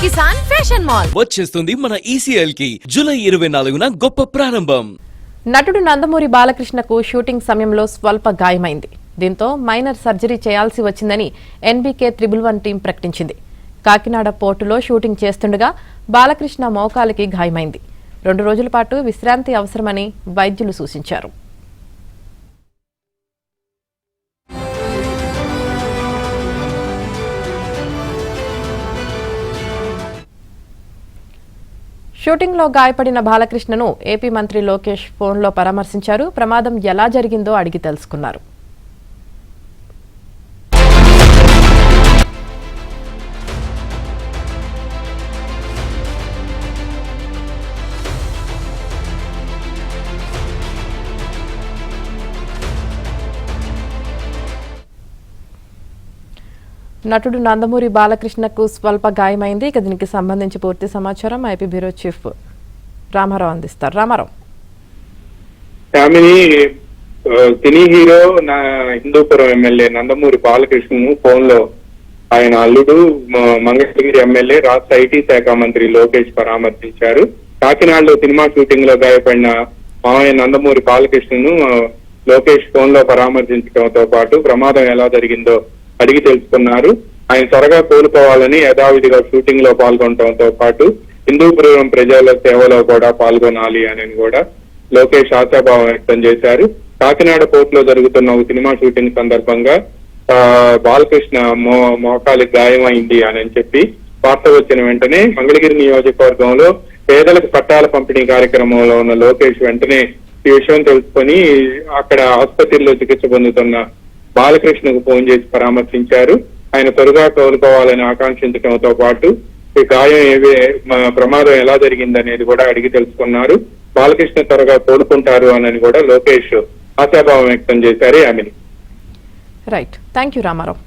Kisan fashion mall వచ్చేస్తుంది మన ECL కి జూలై 24న గొప్ప ప్రారంభం. నటుడు నందమూరి బాలకృష్ణకు షూటింగ్ సమయంలో స్వల్ప గాయమైంది. దీంతో మైనర్ సర్జరీ చేయాల్సి వచ్చిందని NBK 111 టీం ప్రకటించింది. కాకినాడ పోర్టులో షూటింగ్ చేస్తుండగా బాలకృష్ణ మోకాలికి గాయమైంది. 2 రోజుల పాటు విశ్రాంతి అవసరమని వైద్యులు సూచించారు. షూటింగ్ లో గాయపడిన బాలకృష్ణను ఏపీ మంత్రి లోకేష్ ఫోన్లో పరామర్శించారు. ప్రమాదం ఎలా జరిగిందో అడిగి తెలుసుకున్నారు. నటుడు నందమూరి బాలకృష్ణకు స్వల్ప గాయమైంది. దీనికి సంబంధించి పూర్తి సమాచారం ఐపీ బ్యూరో చీఫ్ రామారావు అందిస్తారు. Ramarao, cine hero Hindupuram MLA Nandamuri బాలకృష్ణను ఫోన్ లో ఆయన అల్లుడు మంగళగిరి ఎమ్మెల్యే రాష్ట్ర ఐటీ శాఖ మంత్రి లోకేష్ పరామర్శించారు. కాకినాడలో సినిమా షూటింగ్ లో గాయపడిన మామయ్య నందమూరి బాలకృష్ణను లోకేష్ ఫోన్ లో పరామర్శించడంతో పాటు ప్రమాదం ఎలా జరిగిందో అడిగి తెలుసుకున్నారు. ఆయన త్వరగా కోలుకోవాలని యథావిధిగా షూటింగ్ లో పాల్గొనడంతో పాటు హిందూపురం ప్రజల సేవలో కూడా పాల్గొనాలి అని కూడా లోకేష్ ఆశాభావం వ్యక్తం చేశారు. కాకినాడ పోర్టులో జరుగుతున్న సినిమా షూటింగ్ సందర్భంగా బాలకృష్ణ మోకాలి గాయమైంది అని చెప్పి వార్త వచ్చిన వెంటనే మంగళగిరి నియోజకవర్గంలో పేదలకు పట్టాల పంపిణీ కార్యక్రమంలో ఉన్న లోకేష్ వెంటనే ఈ విషయం తెలుసుకొని అక్కడ ఆసుపత్రిలో చికిత్స పొందుతున్న బాలకృష్ణకు ఫోన్ చేసి పరామర్శించారు. ఆయన త్వరగా కోలుకోవాలని ఆకాంక్షించడంతో పాటు ఈ గాయం ప్రమాదం ఎలా జరిగిందనేది కూడా అడిగి తెలుసుకున్నారు. బాలకృష్ణ త్వరగా కోలుకుంటారు అని కూడా లోకేష్ ఆశాభావం వ్యక్తం చేశారు. ఆమెని రైట్, థ్యాంక్ యూ రామారావు.